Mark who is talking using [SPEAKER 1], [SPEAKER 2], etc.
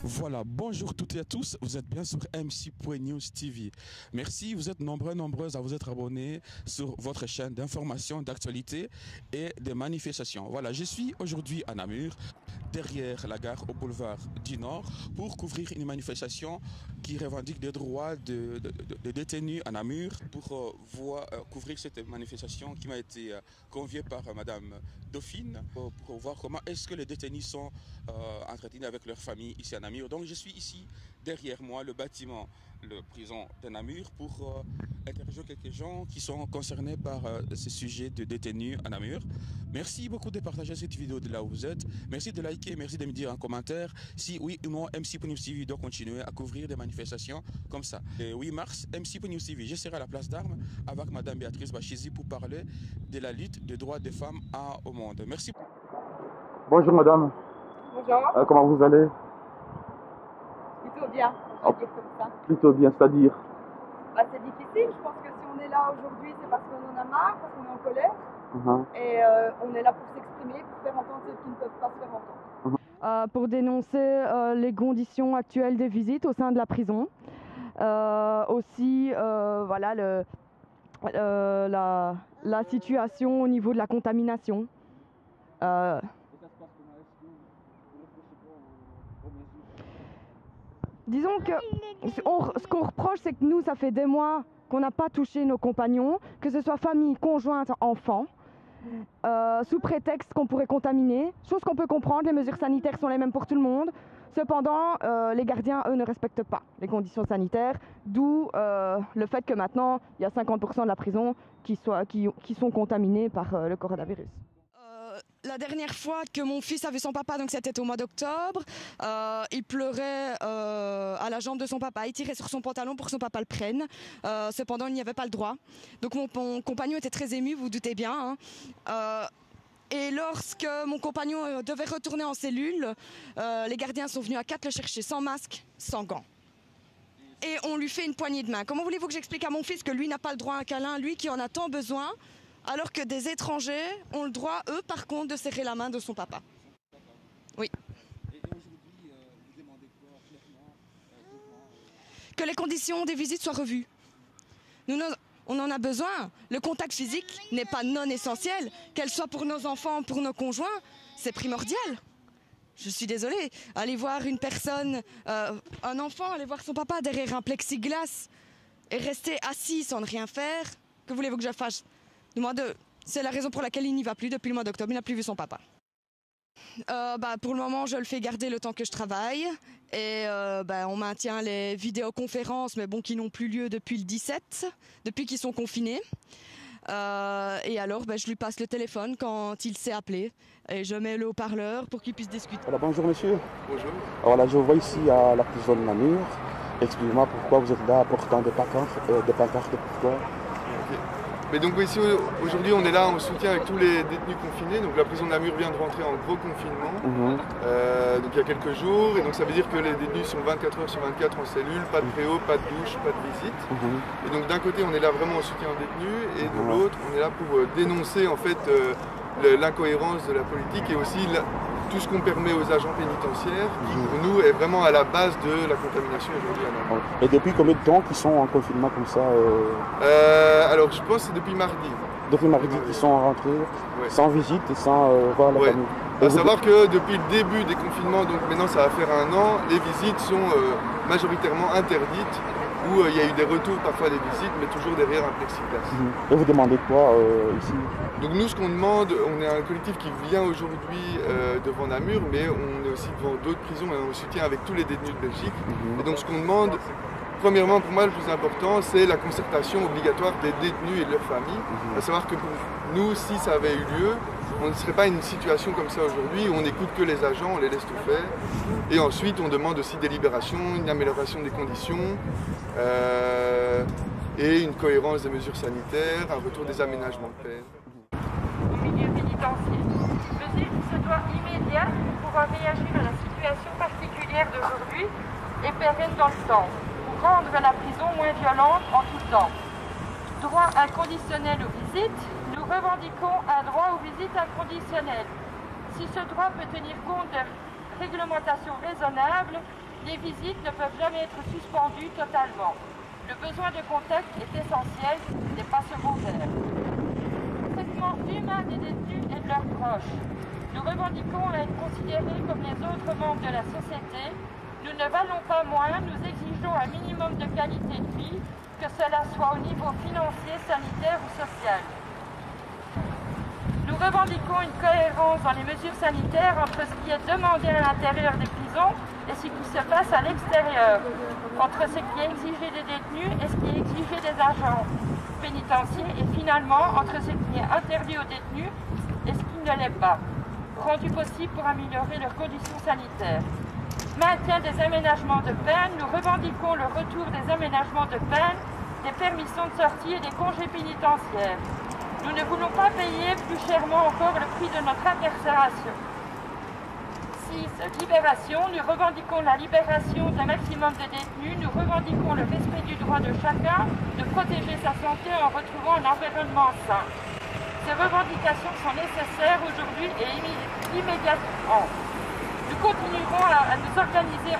[SPEAKER 1] Voilà, bonjour toutes et à tous, vous êtes bien sur MC.News TV. Merci, vous êtes nombreuses à vous être abonnés sur votre chaîne d'information, d'actualité et de manifestations. Voilà, je suis aujourd'hui à Namur, derrière la gare au boulevard du Nord, pour couvrir une manifestation qui revendique des droits de détenus à Namur. Pour couvrir cette manifestation qui m'a été conviée par Madame Dauphine, pour voir comment est-ce que les détenus sont entretenus avec leur famille ici à Namur. Donc je suis ici derrière moi, le bâtiment, le prison de Namur, pour interroger quelques gens qui sont concernés par ce sujet de détenus à Namur. Merci beaucoup de partager cette vidéo de là où vous êtes. Merci de liker, merci de me dire en commentaire si oui ou non MC.News TV doit continuer à couvrir des manifestations comme ça. Le 8 mars, MC.News TV, je serai à la place d'Armes avec Madame Béatrice Bachizi pour parler de la lutte des droits des femmes au monde. Merci.
[SPEAKER 2] Bonjour madame.
[SPEAKER 3] Bonjour.
[SPEAKER 2] Comment vous allez?
[SPEAKER 3] Plutôt bien, on va dire comme ça.
[SPEAKER 2] Plutôt bien, c'est-à-dire?
[SPEAKER 3] Bah, c'est difficile, je pense que si on est là aujourd'hui, c'est parce qu'on en a marre, parce qu'on est en colère. Et on est là pour s'exprimer, pour faire entendre ceux qui ne peuvent pas se faire entendre.
[SPEAKER 4] Pour dénoncer les conditions actuelles des visites au sein de la prison. Aussi, voilà, la situation au niveau de la contamination. Disons que ce qu'on reproche, c'est que nous, ça fait des mois qu'on n'a pas touché nos compagnons, que ce soit famille, conjointe, enfants, sous prétexte qu'on pourrait contaminer. Chose qu'on peut comprendre, les mesures sanitaires sont les mêmes pour tout le monde. Cependant, les gardiens, eux, ne respectent pas les conditions sanitaires, d'où le fait que maintenant, il y a 50% de la prison qui sont contaminés par le coronavirus. La dernière fois que mon fils a vu son papa, donc c'était au mois d'octobre, il pleurait à la jambe de son papa, il tirait sur son pantalon pour que son papa le prenne. Cependant, il n'y avait pas le droit. Donc mon compagnon était très ému, vous vous doutez bien. Et lorsque mon compagnon devait retourner en cellule, les gardiens sont venus à 4 le chercher, sans masque, sans gants. Et on lui fait une poignée de main. Comment voulez-vous que j'explique à mon fils que lui n'a pas le droit à un câlin, lui qui en a tant besoin, alors que des étrangers ont le droit, eux, par contre, de serrer la main de son papa. Oui. Et aujourd'hui, vous demandez quoi clairement que les conditions des visites soient revues. On en a besoin. Le contact physique n'est pas non essentiel. Qu'elle soit pour nos enfants, pour nos conjoints, c'est primordial. Je suis désolée. Aller voir une personne, un enfant, aller voir son papa derrière un plexiglas et rester assis sans ne rien faire, que voulez-vous que je fasse? C'est la raison pour laquelle il n'y va plus depuis le mois d'octobre. Il n'a plus vu son papa. Pour le moment, je le fais garder le temps que je travaille. Et on maintient les vidéoconférences, mais bon, qui n'ont plus lieu depuis le 17, depuis qu'ils sont confinés. Et alors, je lui passe le téléphone quand il sait appeler. Et je mets le haut-parleur pour qu'il puisse discuter.
[SPEAKER 2] Voilà, bonjour monsieur.
[SPEAKER 5] Bonjour.
[SPEAKER 2] Voilà, je vous vois ici à la prison de Namur. Expliquez-moi pourquoi vous êtes là portant des pancartes, pourquoi?
[SPEAKER 5] Mais donc ici aujourd'hui on est là en soutien avec tous les détenus confinés. Donc la prison de Namur vient de rentrer en gros confinement donc il y a quelques jours, et donc ça veut dire que les détenus sont 24 heures sur 24 en cellule, pas de préau, pas de douche, pas de visite. Et donc d'un côté on est là vraiment en soutien aux détenus, et de l'autre on est là pour dénoncer en fait l'incohérence de la politique et aussi tout ce qu'on permet aux agents pénitentiaires, qui pour nous est vraiment à la base de la contamination aujourd'hui à Namur.
[SPEAKER 2] Et depuis combien de temps qu'ils sont en confinement comme ça
[SPEAKER 5] Alors je pense que c'est depuis mardi.
[SPEAKER 2] Depuis mardi qu'ils sont rentrés, sans visite et sans voir la famille.
[SPEAKER 5] Il faut savoir que depuis le début des confinements, donc maintenant ça va faire 1 an, les visites sont majoritairement interdites, où il y a eu des retours parfois des visites, mais toujours derrière un plexiglas.
[SPEAKER 2] Et vous demandez quoi ici?
[SPEAKER 5] Donc nous, ce qu'on demande, on est un collectif qui vient aujourd'hui devant Namur, mais on est aussi devant d'autres prisons, et on soutient avec tous les détenus de Belgique. Et donc ce qu'on demande, premièrement, pour moi, le plus important, c'est la concertation obligatoire des détenus et de leurs familles. À savoir que pour nous, si ça avait eu lieu, on ne serait pas une situation comme ça aujourd'hui, où on n'écoute que les agents, on les laisse tout faire. Et ensuite, on demande aussi des libérations, une amélioration des conditions, et une cohérence des mesures sanitaires, un retour des aménagements de peine.
[SPEAKER 6] Au milieu pénitentiaire. Mesures se doit immédiat pour pouvoir réagir à la situation particulière d'aujourd'hui et pérenne dans le temps, pour rendre la prison moins violente en tout temps. Droit inconditionnel aux visites, nous revendiquons un droit aux visites inconditionnelles. Si ce droit peut tenir compte de réglementations raisonnables, les visites ne peuvent jamais être suspendues totalement. Le besoin de contact est essentiel, n'est pas secondaire. Le traitement humain des détenus et de leurs proches. Nous revendiquons à être considérés comme les autres membres de la société. Nous ne valons pas moins, nous exigeons un minimum de qualité de vie, que cela soit au niveau financier, sanitaire ou social. Nous revendiquons une cohérence dans les mesures sanitaires entre ce qui est demandé à l'intérieur des prisons et ce qui se passe à l'extérieur, entre ce qui est exigé des détenus et ce qui est exigé des agents pénitentiaires et finalement entre ce qui est interdit aux détenus et ce qui ne l'est pas, rendu possible pour améliorer leurs conditions sanitaires. Maintien des aménagements de peine, nous revendiquons le retour des aménagements de peine, des permissions de sortie et des congés pénitentiaires. Nous ne voulons pas payer plus chèrement encore le prix de notre incarcération. 6. Libération. Nous revendiquons la libération d'un maximum de détenus. Nous revendiquons le respect du droit de chacun de protéger sa santé en retrouvant un environnement sain. Ces revendications sont nécessaires aujourd'hui et immédiatement. Nous continuerons à nous organiser.